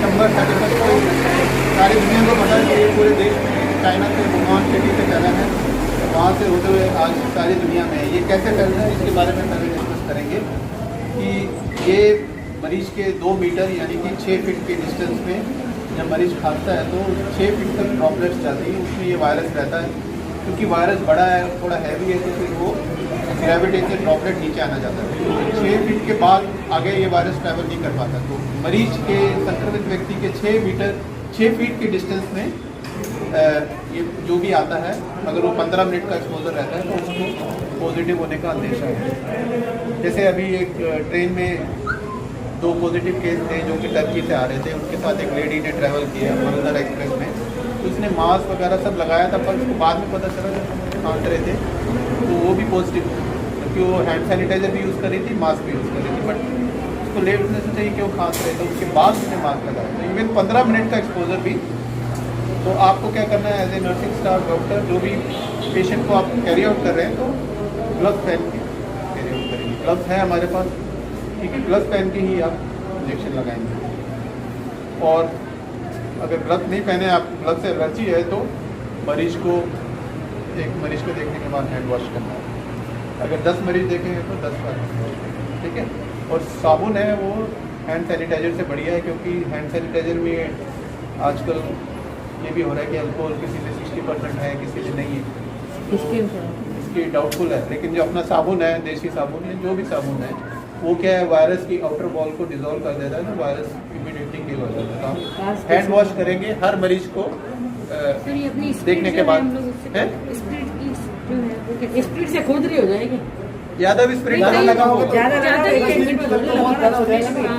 दिसंबर 31 को सारी दुनिया को पता है कि ये पूरे देश में चाइना से वुहान सिटी से फैला है, वहाँ से होते हुए आज सारी दुनिया में है। ये कैसे फैल रहा है इसके बारे में पहले डिस्कस करेंगे कि ये मरीज के 2 मीटर यानी कि 6 फीट के डिस्टेंस में जब मरीज खांसता है तो 6 फीट तक ड्रॉपलेट्स जाती है, उसमें ये वायरस रहता है। क्योंकि वायरस बड़ा है, थोड़ा हैवी है, तो फिर वो ग्रेविटी से ड्रॉपलेट नीचे आना जाता है। 6 फीट के बाद आगे ये वायरस ट्रैवल नहीं कर पाता। तो मरीज के संक्रमित व्यक्ति के 6 फीट के डिस्टेंस में ये जो भी आता है, अगर वो 15 मिनट का एक्सपोजर रहता है तो उसको पॉजिटिव होने का अंदेशा है। जैसे अभी एक ट्रेन में 2 पॉजिटिव केस थे जो कि टर्की से आ रहे थे, उनके साथ एक लेडी ने ट्रैवल किया मरुधर एक्सप्रेस में, तो उसने मास्क वगैरह सब लगाया था, पर उसको बाद में पता चला जब खांस रहे थे तो वो भी पॉजिटिव, क्योंकि वो हैंड सैनिटाइजर भी यूज़ कर रही थी, मास्क भी यूज़ कर रही थी, बट उसको लेट होने से चाहिए कि वो खांस रहे थे, उसके बाद उसने मास्क लगाया। तो इवन 15 मिनट का एक्सपोजर भी, तो आपको क्या करना है as a nursing staff, doctor, जो भी पेशेंट को आप कैरी आउट कर रहे हैं तो ग्लव्स पहन के कैरी आउट करेंगे। ग्लव्स है हमारे पास, ठीक है, ग्लव्स पहन के ही आप इंजेक्शन लगाएंगे। और अगर ग्लव्स नहीं पहने, आप ग्लव्स से एलर्जी है, तो मरीज को देखने के बाद हैंड वॉश करना है। अगर 10 मरीज देखेंगे तो 10 बार, ठीक है। और साबुन है वो हैंड सैनिटाइजर से बढ़िया है, क्योंकि हैंड सैनिटाइजर में आजकल ये भी हो रहा है कि अल्कोहल किसी में 60% है, किसी में नहीं है, इसकी डाउटफुल है। लेकिन जो अपना साबुन है, देसी साबुन है, जो भी साबुन है, वो क्या है, वायरस की आउटर वॉल को डिसॉल्व कर देता है ना, वायरस इमीडिएटली किल हो जाता है। तो हैंड वॉश करेंगे हर मरीज को देखने के बाद। स्प्रिट से खोदरी हो जाएगी, ज़्यादा भी स्प्रे लगा होगा तो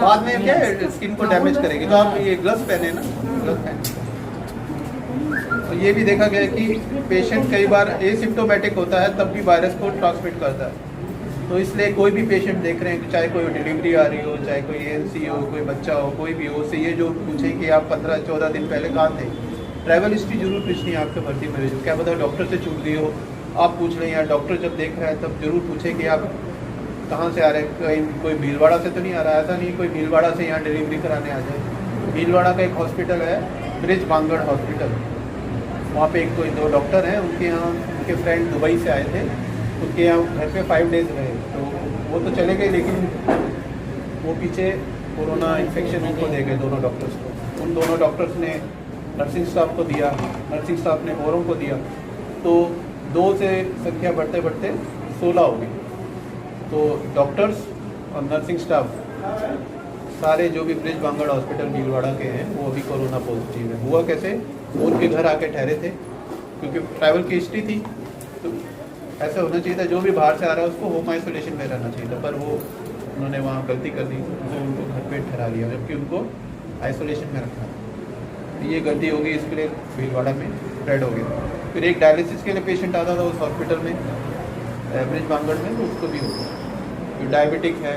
बाद में क्या है, स्किन को डैमेज करेगी। तो आप ये ग्लव्स पहने ना, ग्लव्स पहने। तो ये भी देखा गया है कि पेशेंट कई बार एसिम्प्टोमेटिक होता है तब भी वायरस को ट्रांसमिट करता है। तो इसलिए कोई भी पेशेंट देख रहे हैं, चाहे कोई डिलीवरी आ रही हो, चाहे कोई ANC हो, कोई बच्चा हो, कोई भी हो, उससे ये जो पूछें कि आप 15-14 दिन पहले कहाँ थे, ट्रैवल हिस्ट्री जरूर पूछनी है आपके भर्ती मरीज को। क्या पता डॉक्टर से छूट गई हो, आप पूछ लें, या डॉक्टर जब देख रहा है तब जरूर पूछें कि आप कहाँ से आ रहे हैं, कहीं कोई भीलवाड़ा से तो नहीं आ रहा है। ऐसा नहीं कोई भीलवाड़ा से यहाँ डिलीवरी कराने आ जाए। भीलवाड़ा का एक हॉस्पिटल है, ब्रिज बांगड़ हॉस्पिटल, वहाँ पे एक कोई 2 डॉक्टर हैं, उनके यहाँ उनके फ्रेंड दुबई से आए थे, उनके यहाँ घर पे 5 डेज रहे, तो वो तो चले गए, लेकिन वो पीछे कोरोना इन्फेक्शन उनको दे गए, दोनों डॉक्टर्स को। उन दोनों डॉक्टर्स ने नर्सिंग स्टाफ को दिया, नर्सिंग स्टाफ ने औरों को दिया, तो 2 से संख्या बढ़ते बढ़ते 16 हो गई। तो डॉक्टर्स और नर्सिंग स्टाफ सारे जो भी ब्रिज बांगड़ हॉस्पिटल भीलवाड़ा के हैं वो अभी कोरोना पॉजिटिव है। हुआ कैसे, वो उनके घर आके ठहरे थे, क्योंकि ट्रैवल की हिस्ट्री थी, तो ऐसा होना चाहिए था जो भी बाहर से आ रहा है उसको होम आइसोलेशन में रहना चाहिए था, पर वो उन्होंने वहाँ गलती कर दी, तो उनको घर पे ठहरा लिया, जबकि उनको आइसोलेशन में रखा। ये गलती हो गई, इसके लिए भीलवाड़ा में स्प्रेड हो गया। फिर एक डायलिसिस के लिए पेशेंट आता था उस हॉस्पिटल में, ब्रिज बांगड़ में, तो उसको भी हो गया। जो डायबिटिक है,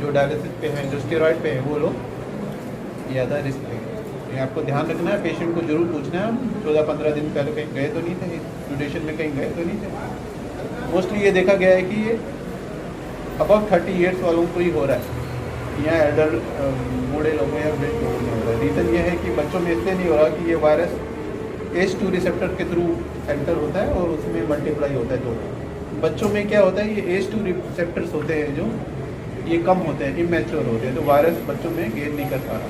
जो डायलिसिस पे हैं, जो स्टेरॉइड पे हैं, वो लोग ज़्यादा रिस्क लेंगे। ये आपको ध्यान रखना है, पेशेंट को जरूर पूछना है, 14-15 दिन पहले कहीं गए तो नहीं थे, ड्यूरेशन में कहीं गए तो नहीं थे। मोस्टली ये देखा गया है कि ये अबव 30 ईयर्स वालों को ही हो रहा है, या एडल्ट बूढ़े लोगों या वृद्ध लोगों में हो रहा है। रीज़न ये है कि बच्चों में इसलिए नहीं हो रहा कि ये वायरस ACE2 रिसेप्टर के थ्रू एंटर होता है और उसमें मल्टीप्लाई होता है। तो बच्चों में क्या होता है, ये ACE2 रिसेप्टर्स होते हैं जो ये कम होते हैं, इमेच्योर होते हैं, तो वायरस बच्चों में गेन नहीं कर पा रहा।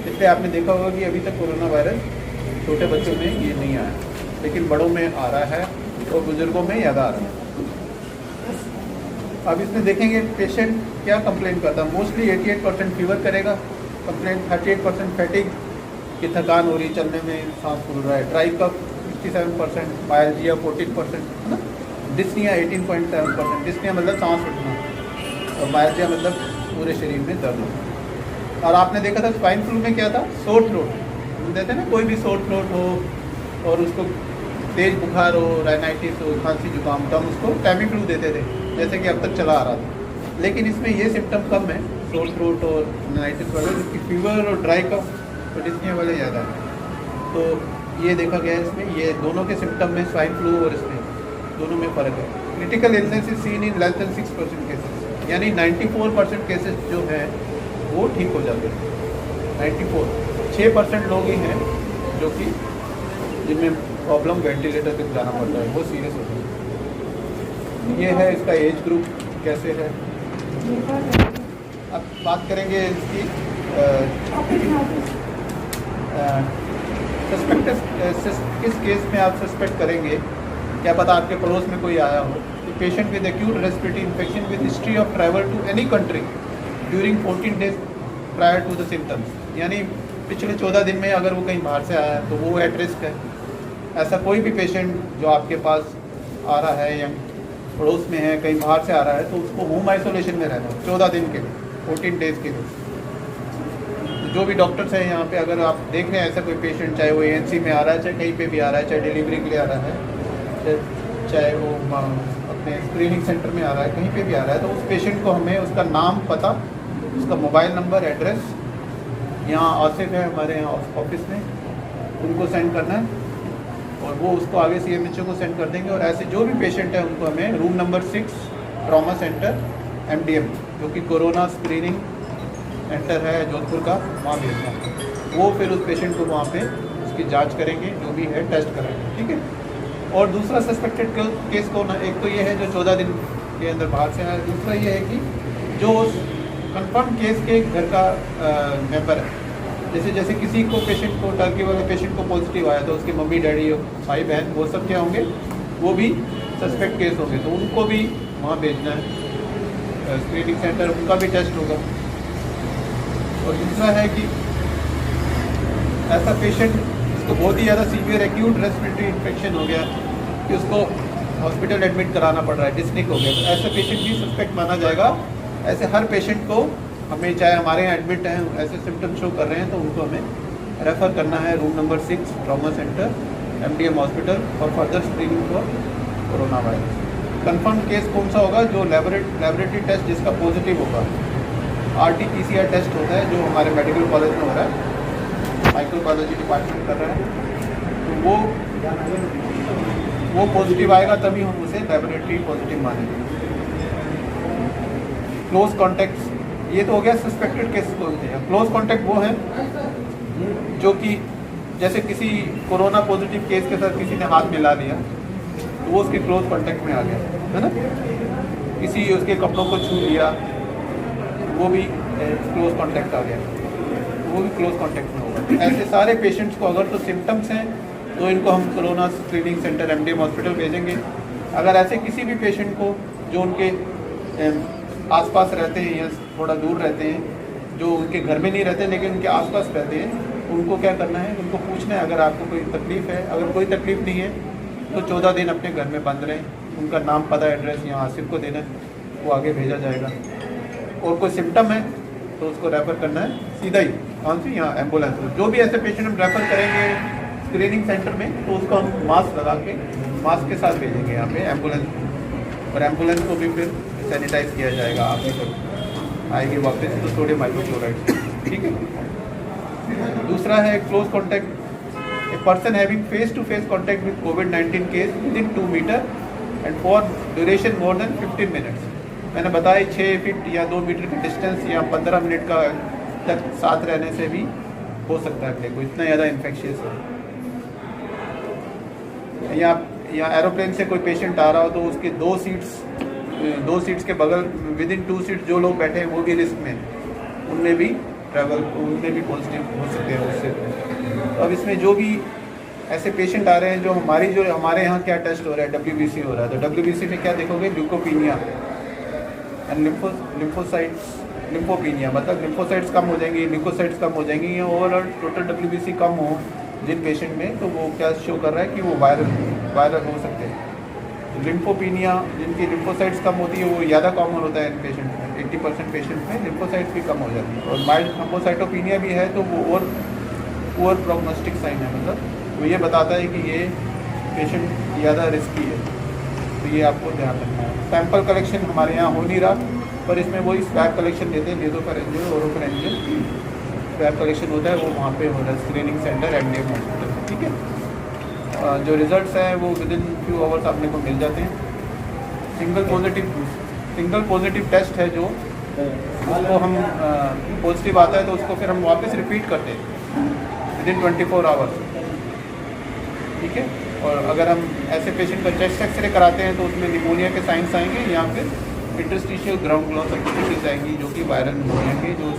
इसलिए आपने देखा होगा कि अभी तक कोरोना वायरस छोटे बच्चों में ये नहीं आया, लेकिन बड़ों में आ रहा है और बुजुर्गों में ज़्यादा आ रहा है। अब इसमें देखेंगे पेशेंट क्या कंप्लेन करता है। मोस्टली 88% फीवर करेगा कंप्लेन, 38% फैटिग की थकान हो रही, चलने में सांस फूल रहा है, ड्राई कफ 67%, माइल्जिया 14%, है ना, डिस्निया 18.7%, डिस्निया मतलब सांस उठना, और माइल्जिया मतलब पूरे शरीर में दर्द होना। और आपने देखा था स्वाइन फ्लू में क्या था, सोर थ्रोट देते ना, कोई भी सोर थ्रोट हो और उसको तेज बुखार हो, राइनाइटिस हो, खांसी जुकाम, तो हम उसको टैमीफ्लू देते थे, जैसे कि अब तक चला आ रहा था। लेकिन इसमें ये सिम्टम कम है, सोर थ्रोट और राइनाइटिस वाले, जबकि फीवर और ड्राई कफ और डिस्निया वाले ज़्यादा है। तो ये देखा गया है इसमें, ये दोनों के सिम्टम में, स्वाइन फ्लू और इसमें दोनों में फ़र्क है। Critical illness is seen in less than 6% cases, यानी 94% केसेस जो है वो ठीक हो जाते हैं। 6% लोग ही हैं जो कि जिनमें प्रॉब्लम वेंटिलेटर तक जाना पड़ता है, वो सीरियस होता है। ये है इसका एज ग्रुप कैसे है। अब बात करेंगे इसकी किस केस में आप सस्पेक्ट करेंगे। क्या पता आपके पड़ोस में कोई आया हो। Patient with acute respiratory infection with history of travel to any country during 14 days prior to the symptoms, यानी पिछले 14 दिन में अगर वो कहीं बाहर से आया है तो वो एट रिस्क है। ऐसा कोई भी पेशेंट जो आपके पास आ रहा है या पड़ोस में है, कहीं बाहर से आ रहा है, तो उसको होम आइसोलेशन में रहना है 14 दिन के लिए, 14 डेज़ के लिए। जो भी डॉक्टर्स हैं यहाँ पे, अगर आप देख रहे हैं ऐसा कोई पेशेंट, चाहे वो एएनसी में आ रहा है, चाहे कहीं पे भी आ रहा है, चाहे डिलीवरी के लिए आ रहा है, चाहे वो अपने स्क्रीनिंग सेंटर में आ रहा है, कहीं पे भी आ रहा है, तो उस पेशेंट को हमें उसका नाम, पता, उसका मोबाइल नंबर, एड्रेस, यहाँ आसिफ है हमारे यहाँ ऑफिस में, उनको सेंड करना है और वो उसको आगे CMHO को सेंड कर देंगे। और ऐसे जो भी पेशेंट है उनको हमें room number 6 trauma centre MDM, जो कि कोरोना स्क्रीनिंग सेंटर है जोधपुर का, वहाँ भेजना है। वो फिर उस पेशेंट को वहाँ पे उसकी जांच करेंगे, जो भी है टेस्ट कराएंगे, ठीक है। और दूसरा सस्पेक्टेड केस कौन है, एक तो ये है जो 14 दिन के अंदर बाहर से आया, दूसरा ये है कि जो कंफर्म केस के घर का मेंबर है। जैसे किसी को पेशेंट को, टर्की वाले पेशेंट को पॉजिटिव आया तो उसके मम्मी डैडी, भाई बहन, वो सब क्या होंगे, वो भी सस्पेक्ट केस होंगे, तो उनको भी वहाँ भेजना है स्क्रीनिंग सेंटर, उनका भी टेस्ट होगा। और दूसरा है कि ऐसा पेशेंट जिसको बहुत ही ज़्यादा सीवियर एक्यूट रेस्पिरेटरी इन्फेक्शन हो गया कि उसको हॉस्पिटल एडमिट कराना पड़ रहा है, डिस्निक हो गया, तो ऐसा पेशेंट भी सस्पेक्ट माना जाएगा। ऐसे हर पेशेंट को हमें, चाहे हमारे यहाँ एडमिट हैं, ऐसे सिम्टम शो कर रहे हैं, तो उनको हमें रेफ़र करना है room number 6 trauma centre MDM hospital और further screening for corona virus. Confirm case कौन सा होगा, जो लेबोरेटरी टेस्ट जिसका पॉजिटिव होगा। RT-PCR टेस्ट होता है जो हमारे मेडिकल कॉलेज में हो रहा है, माइक्रोबायोलॉजी डिपार्टमेंट कर रहा है, तो वो पॉजिटिव आएगा तभी हम उसे लेबोरेटरी पॉजिटिव मानेंगे। क्लोज कॉन्टैक्ट्स, ये तो हो गया सस्पेक्टेड केसेस बोलते हैं। क्लोज कॉन्टैक्ट वो है जो कि जैसे किसी कोरोना पॉजिटिव केस के साथ किसी ने हाथ मिला लिया तो वो उसके क्लोज कॉन्टैक्ट में आ गया, है ना। किसी उसके कपड़ों को छू लिया, वो भी क्लोज कॉन्टैक्ट आ गया, वो भी क्लोज कॉन्टैक्ट में होगा। ऐसे सारे पेशेंट्स को अगर तो सिम्टम्स हैं तो इनको हम corona screening centre MDM hospital भेजेंगे। अगर ऐसे किसी भी पेशेंट को जो उनके आसपास रहते हैं या थोड़ा दूर रहते हैं, जो उनके घर में नहीं रहते लेकिन उनके आसपास रहते हैं, उनको क्या करना है, उनको पूछना है अगर आपको कोई तकलीफ़ है। अगर कोई तकलीफ़ नहीं है तो 14 दिन अपने घर में बंद रहें, उनका नाम, पता, एड्रेस यहाँ आसिफ को देना है, वो आगे भेजा जाएगा। और कोई सिम्टम है तो उसको रेफ़र करना है सीधा ही, कौन सी, यहाँ एम्बुलेंस। जो भी ऐसे पेशेंट हम रेफ़र करेंगे स्क्रीनिंग सेंटर में तो उसको हम मास्क लगा के, मास्क के साथ भेजेंगे यहाँ पे एम्बुलेंस, और एम्बुलेंस को भी फिर सैनिटाइज किया जाएगा। आपकी तो आएगी वापस तो सोडियम हाइपोक्लोराइड, ठीक है। दूसरा है close contact, a person having face to face contact with COVID-19 case within 2 metre and for duration more than 15 minutes. मैंने बताया 6 फीट या 2 मीटर का डिस्टेंस या 15 मिनट का तक साथ रहने से भी हो सकता है अपने को इतना ज़्यादा इन्फेक्शियस है। या एरोप्लेन से कोई पेशेंट आ रहा हो तो उसके 2 सीट्स के बगल विदिन 2 सीट जो लोग बैठे हैं वो भी रिस्क में, उनमें भी पॉजिटिव हो सकते हैं उससे। तो अब इसमें जो भी ऐसे पेशेंट आ रहे हैं जो हमारे यहाँ क्या टेस्ट हो रहा है, WBC हो रहा है, तो WBC में क्या देखोगे, ल्यूकोपीनिया एंड लिम्फोपीनिया, मतलब लिम्फोसाइट्स कम हो जाएंगी, ल्यूकोसाइट्स कम हो जाएंगी, या ओवरऑल टोटल WBC कम हो जिन पेशेंट में, तो वो क्या शो कर रहा है कि वो वायरल हो सकते हैं। लिम्फोपीनिया, जिनकी लिम्फोसाइट्स कम होती है वो ज़्यादा कॉमन होता है इन पेशेंट में, 80% पेशेंट में लिम्फोसाइट्स भी कम हो जाती है। और माइल्ड थ्रोम्बोसाइटोपिनिया भी है तो वो और पुअर प्रोग्नोस्टिक साइन है, मतलब वो ये बताता है कि ये पेशेंट ज़्यादा रिस्की है, तो ये आपको ध्यान रखना है। सैंपल कलेक्शन हमारे यहाँ हो नहीं रहा, पर इसमें वही स्वैब कलेक्शन देते हैं, नेज़ोफेरेंजियल, ओरोफेरेंजियल स्वैब कलेक्शन होता है, वो वहाँ पे हो रहा है स्क्रीनिंग सेंटर MDM हॉस्पिटल, ठीक है। जो रिजल्ट्स हैं वो विदिन फ्यू आवर्स अपने को मिल जाते हैं। सिंगल पॉजिटिव टेस्ट है जो उसको हम पॉजिटिव आता है तो उसको फिर हम वापस रिपीट करते हैं विदिन 24 आवर्स, ठीक है। और अगर हम ऐसे पेशेंट का चेस्ट एक्सरे कराते हैं तो उसमें निमोनिया के साइंस आएंगे या फिर इंटरस्टिशियल ग्राउंड ग्लॉस एक्टिविटीज आएंगी, जो कि वायरल निमोनिया के जो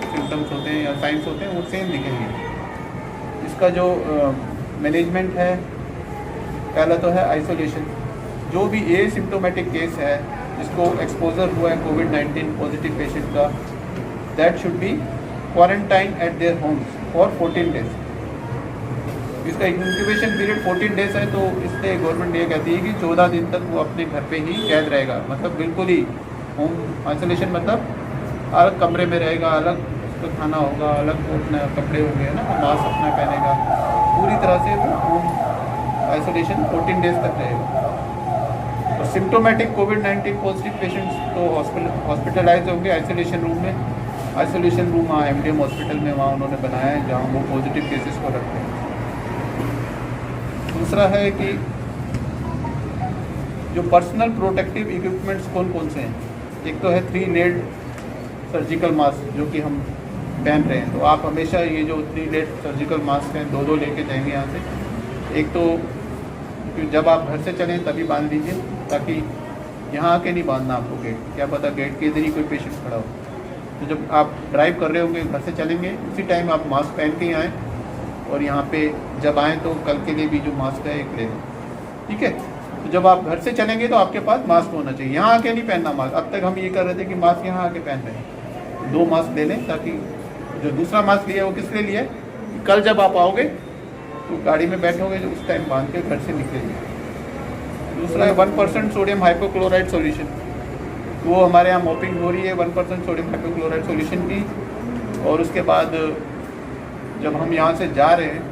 सिम्टम्स होते हैं या साइंस होते हैं वो सेम दिखेंगे। इसका जो मैनेजमेंट है, पहला तो है आइसोलेशन। जो भी एसिम्प्टोमेटिक केस है जिसको एक्सपोजर हुआ है कोविड-19 पॉजिटिव पेशेंट का, that should be quarantine eight their homes for 14 days. इसका इंक्यूबेशन पीरियड 14 डेज है, तो इसलिए गवर्नमेंट ये कहती है कि 14 दिन तक वो अपने घर पे ही कैद रहेगा, मतलब बिल्कुल ही होम आइसोलेशन, मतलब अलग कमरे में रहेगा, अलग उसका खाना होगा, अलग वो अपने कपड़े होंगे ना, मास्क अपना पहनेगा, पूरी तरह से वो होम आइसोलेशन 14 डेज तक रहेगा। और सिम्टोमेटिक कोविड-19 पॉजिटिव पेशेंट्स तो हॉस्पिटलाइज होंगे आइसोलेशन रूम में। आइसोलेशन रूम वहाँ MDM हॉस्पिटल में वहाँ उन्होंने बनाया है जहाँ वो पॉजिटिव केसेस को रखते हैं। दूसरा है कि जो पर्सनल प्रोटेक्टिव इक्विपमेंट्स कौन कौन से हैं। एक तो है 3 लेड सर्जिकल मास्क जो कि हम पहन रहे हैं, तो आप हमेशा ये जो 3 लेड सर्जिकल मास्क हैं 2-2 लेके जाएंगे यहाँ से। एक तो जब आप घर से चलें तभी बांध लीजिए, ताकि यहाँ आके नहीं बांधना आपको गेट, क्या पता गेट के इधर ही कोई पेशेंट खड़ा हो। तो जब आप ड्राइव कर रहे होंगे, घर से चलेंगे, उसी टाइम आप मास्क पहन के ही आएँ, और यहाँ पे जब आएँ तो कल के लिए भी जो मास्क है एक ले लें, ठीक है। तो जब आप घर से चलेंगे तो आपके पास मास्क होना चाहिए, यहाँ आके नहीं पहनना मास्क। अब तक हम ये कर रहे थे कि मास्क यहाँ आके पहन रहे हैं, 2 मास्क ले लें, ताकि जो दूसरा मास्क लिया वो किस लिए लिया, कल जब आप आओगे तो गाड़ी में बैठोगे जो उस टाइम बांध के घर से निकलेंगे। दूसरा है 1% सोडियम हाइपोक्लोराइड सॉल्यूशन, वो हमारे यहाँ मॉपिंग हो रही है 1% सोडियम हाइपोक्लोराइड सॉल्यूशन की। और उसके बाद जब हम यहाँ से जा रहे हैं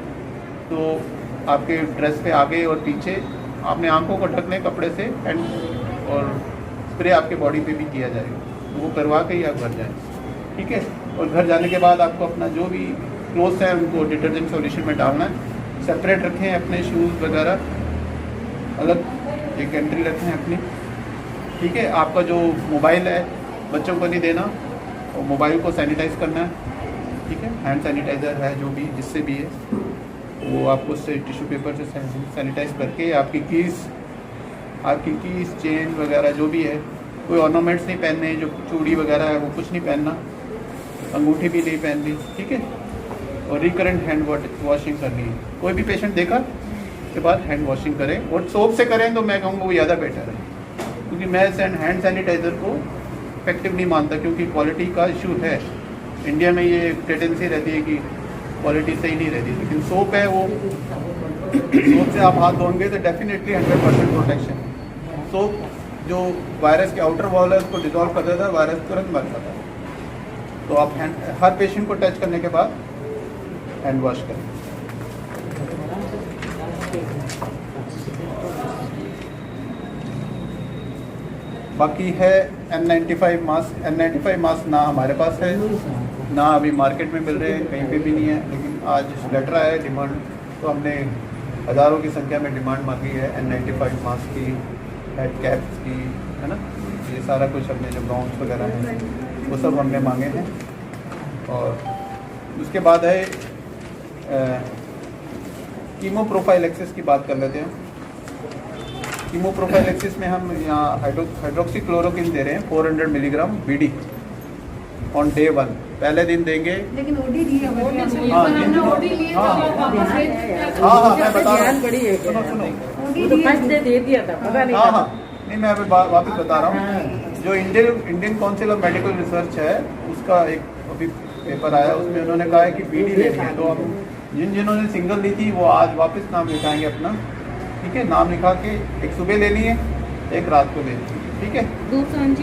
तो आपके ड्रेस पे आगे और पीछे आपने आंखों को ढक लें कपड़े से, एंड और स्प्रे आपके बॉडी पे भी किया जाएगा, वो करवा के ही आप घर जाएँ, ठीक है। और घर जाने के बाद आपको अपना जो भी क्लोथ्स हैं उनको डिटर्जेंट सॉल्यूशन में डालना है, सेपरेट रखें अपने शूज़ वगैरह, अलग एक एंट्री रखें अपनी, ठीक है। आपका जो मोबाइल है बच्चों को नहीं देना, और मोबाइल को सैनिटाइज़ करना है, ठीक है। हैंड सैनिटाइज़र है जो भी जिससे भी है वो आपको उससे टिश्यू पेपर से सैनिटाइज़ करके आपकी कीज़ चेन वगैरह जो भी है, कोई ऑर्नामेंट्स नहीं पहनने, जो चूड़ी वगैरह है वो कुछ नहीं पहनना, अंगूठी भी नहीं पहननी, ठीक है। और रिकरेंट हैंड वॉशिंग करनी है। कोई भी पेशेंट देखा के बाद हैंड वॉशिंग करें, और सोप से करें तो मैं कहूँगा वो ज़्यादा बेटर है, क्योंकि मैं हैंड सैनिटाइज़र को इफेक्टिव नहीं मानता, क्योंकि क्वालिटी का इशू है। इंडिया में ये टेंडेंसी रहती है कि क्वालिटी सही नहीं रहती, लेकिन सोप है वो, सोप से आप हाथ धोएंगे तो डेफिनेटली 100% प्रोटेक्शन। सोप जो वायरस के आउटर वॉल है उसको डिजॉल्व कर देता है, वायरस तुरंत मर जाता है। तो आप हर पेशेंट को टच करने के बाद हैंड वॉश करें। बाकी है N95 मास्क। N95 मास्क ना हमारे पास है, ना अभी मार्केट में मिल रहे हैं, कहीं पे भी नहीं है, लेकिन आज लेटर आया है डिमांड, तो हमने हज़ारों की संख्या में डिमांड मांगी है N95 मास्क की, हेड कैप्स की, है ना, ये सारा कुछ हमने जो गाउन्स वगैरह हैं वो सब हमने मांगे हैं। और उसके बाद है कीमो प्रोफाइलैक्सिस की बात कर लेते हैं। कीमो प्रोफाइलैक्सिस में हम यहाँ हाइड्रोक्सीक्लोरोक्विन दे रहे हैं 400 मिलीग्राम BD ऑन डे 1, पहले दिन देंगे। लेकिन ओडी दिया हाँ मैं बता रहा हूँ, सुनो तो फर्स्ट डे दे दिया था, पता नहीं हाँ नहीं, मैं अभी वापस बता रहा हूँ। जो Indian council of medical research है उसका एक अभी पेपर आया, उसमें उन्होंने कहा है कि BD लेनी है, तो अब जिन्होंने सिंगल ली थी वो आज वापस नाम लिखाएंगे अपना, ठीक है। नाम लिखा के एक सुबह लेनी है, एक रात को लेनी है, ठीक है। 200 mg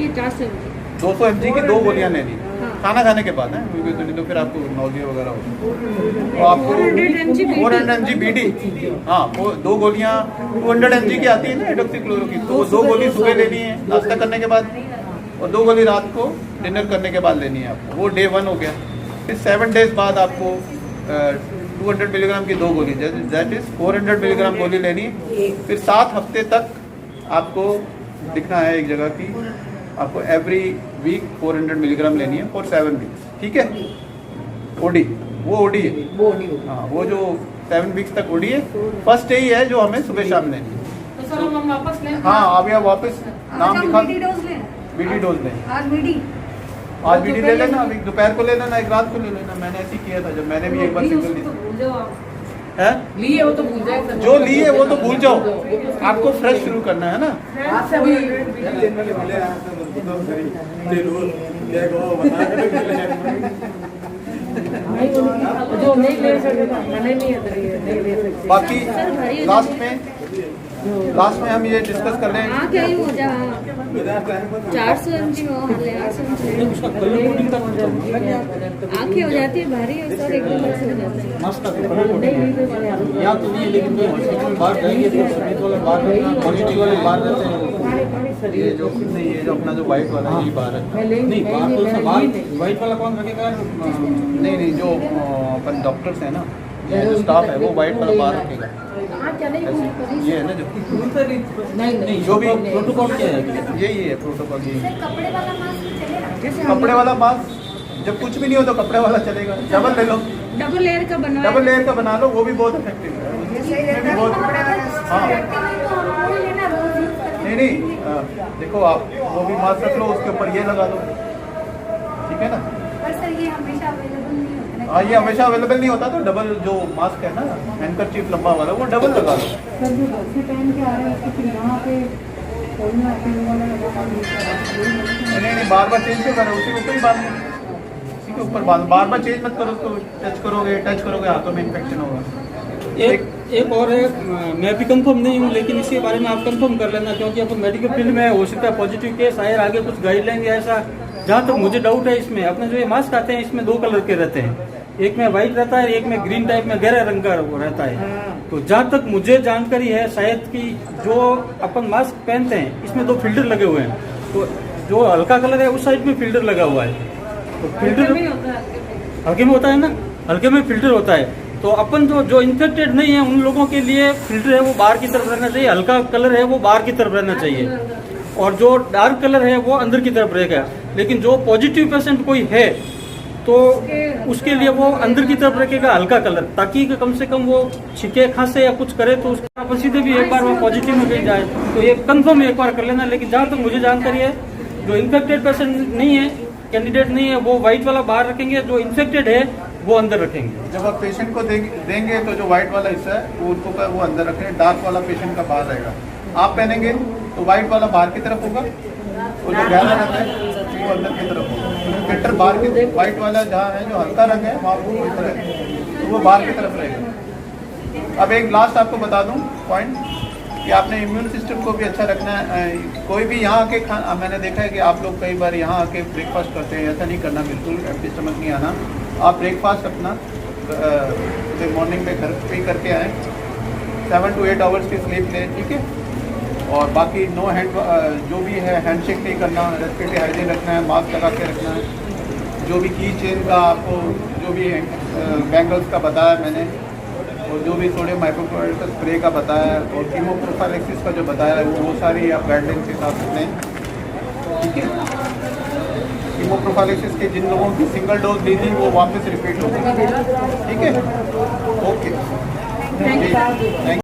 200 mg की 2 गोलियां लेनी है खाना खाने के बाद है, क्योंकि तो फिर आपको नौजिया वगैरह होगा। तो आपको 400 mg BD, हाँ वो 2 गोलियां 200 mg की आती है ना हाइड्रोक्सीक्लोरोक्विन, तो वो 2 गोली सुबह लेनी है नाश्ता करने के बाद, और 2 गोली रात को डिनर करने के बाद लेनी है आपको। वो डे 1 हो गया। फिर 7 डेज बाद आपको 200 मिलीग्राम की 2 गोली, दैट इज 400 मिलीग्राम गोली लेनी है। फिर 7 हफ्ते तक आपको दिखना है एक जगह की, आपको एवरी वीक 400 मिलीग्राम लेनी है फॉर 7 वीक्स, ठीक है। ओडी, वो ओडी है, हाँ वो जो 7 वीक्स तक ओडी है। फर्स्ट यही है जो हमें सुबह शाम लेनी है। तो सर हम वापस लें? हाँ अभी आप वापस नाम लिखा, बीडी डोज लें। आज बीडी ले लेना, अभी दोपहर को ले लेना, एक रात को ले लेना। मैंने ऐसे ही किया था जब मैंने भी एक बार सिंगल ली है। लिए वो तो भूल जाए, जो लिए वो तो भूल जाओ, आपको फ्रेश शुरू करना है ना। आज से भी जो नहीं ले सकता मैंने नहीं ले सकते। बाकी लास्ट में हम ये डिस्कस कर रहे हैं। क्या ही हो जा 400 mg हो हले 800 आंखें हो जाती है भारी और सर एकदम ऐसे हो जाता है। मस्त यहाँ तो नहीं, लेकिन जो हॉस्पिटल बाहर जाएंगे तो सफेद वाला बाहर, पॉजिटिव वाले बाहर रहते हैं। ये जो नहीं, ये जो अपना जो व्हाइट वाला है ये बाहर है। नहीं बाहर तो सब बाहर, व्हाइट वाला कौन रखेगा? नहीं जो अपन डॉक्टर्स हैं ना, ये जो स्टाफ है वो व्हाइट वाला बाहर रखेगा। ये है ना जो नहीं जो भी प्रोटोकॉल क्या है? यही है प्रोटोकॉल, यही कपड़े वाला मास्क कपड़े वाला मास्क। जब कुछ भी नहीं हो तो कपड़े वाला चलेगा। डबल ले लो, डबल लेयर का बनवा डबल लेयर का बना लो, वो भी बहुत इफेक्टिव है। उसमें भी बहुत, हाँ नहीं देखो आप वो भी मास्क रख लो, उसके ऊपर ये लगा दो, ठीक है ना। पर ये हमेशा अवेलेबल नहीं होता है। हाँ ये हमेशा अवेलेबल नहीं होता, तो डबल जो मास्क है ना, हैंडकरचीफ लंबा वाला, वो डबल लगा लो। सर जो घर से पहन के आ रहे हैं तो फिर यहाँ पे नहीं बार बार चेंज क्यों करो, उसी के ऊपर ही बात उसी के ऊपर बार बार चेंज मत करो। उसको टच करोगे हाथों में इन्फेक्शन होगा। एक और है, मैं भी कंफर्म नहीं हूँ, लेकिन इसके बारे में आप कंफर्म कर लेना, क्योंकि अपन मेडिकल फील्ड में हो सकता है पॉजिटिव केस आए, आगे कुछ गाइडलाइन या ऐसा। जहाँ तक मुझे डाउट है इसमें, अपने जो ये मास्क आते हैं इसमें 2 कलर के रहते हैं, एक में व्हाइट रहता है, एक में ग्रीन टाइप में गहरा रंग का रहता है। तो जहाँ तक मुझे जानकारी है, शायद कि जो अपन मास्क पहनते हैं इसमें 2 फिल्टर लगे हुए हैं। तो जो हल्का कलर है उस साइड में फिल्टर लगा हुआ है, तो फिल्टर हल्के में होता है ना, हल्के में फिल्टर होता है। तो अपन जो इन्फेक्टेड नहीं है उन लोगों के लिए फिल्टर है वो बाहर की तरफ रहना चाहिए, हल्का कलर है वो बाहर की तरफ रहना चाहिए, और जो डार्क कलर है वो अंदर की तरफ रहेगा। लेकिन जो पॉजिटिव पेशेंट कोई है तो उसके लिए वो अंदर की तरफ रखेगा हल्का कलर, ताकि कम से कम वो छिके खांसे या कुछ करे तो उसका सीधे भी एक बार वो पॉजिटिव में गई जाए। तो ये कंफर्म एक बार कर लेना। लेकिन जहाँ तक मुझे जानकारी है, जो इन्फेक्टेड पेशेंट नहीं है, कैंडिडेट नहीं है, वो व्हाइट वाला बाहर रखेंगे, जो इन्फेक्टेड है वो अंदर रखेंगे। जब आप पेशेंट को देंगे तो जो व्हाइट वाला हिस्सा है वो उनको वो अंदर रखेंगे, डार्क वाला पेशेंट का बाहर रहेगा। आप पहनेंगे तो व्हाइट वाला बाहर की तरफ होगा, और जो गहरा रहता है वो अंदर की तरफ होगा। फिल्टर बाहर की, व्हाइट वाला जहाँ है जो हल्का रंग है वहाँ वो इधर है, तो वो बाहर की तरफ रहेगा। अब एक लास्ट आपको बता दूँ पॉइंट कि आपने इम्यून सिस्टम को भी अच्छा रखना है। कोई भी यहाँ आके मैंने देखा है कि आप लोग कई बार यहाँ आके ब्रेकफास्ट करते हैं, ऐसा नहीं करना, बिल्कुल एम्प्टी स्टमक नहीं आना। आप ब्रेकफास्ट अपना मॉर्निंग में घर पे करके आएँ, 7 to 8 आवर्स की स्लीप लें, ठीक है। और बाकी नो हैंड, जो भी है हैंडशेक नहीं करना, रेस्पिरेटरी हाइजीन रखना है, मास्क लगा के रखना है। जो भी की चेन का आपको जो भी बैंगल्स का बताया मैंने, और जो भी सोडियम हाइपोक्लोराइड का स्प्रे का बताया है, और कीमोप्रोफाइलेक्सिस का जो बताया है वो सारी आप गाइडलाइन के हिसाब से लें, ठीक है। कीमोप्रोफाइलेक्सिस के जिन लोगों की सिंगल डोज ली थी वो वापस रिपीट होगी, ठीक है। Okay, thank you.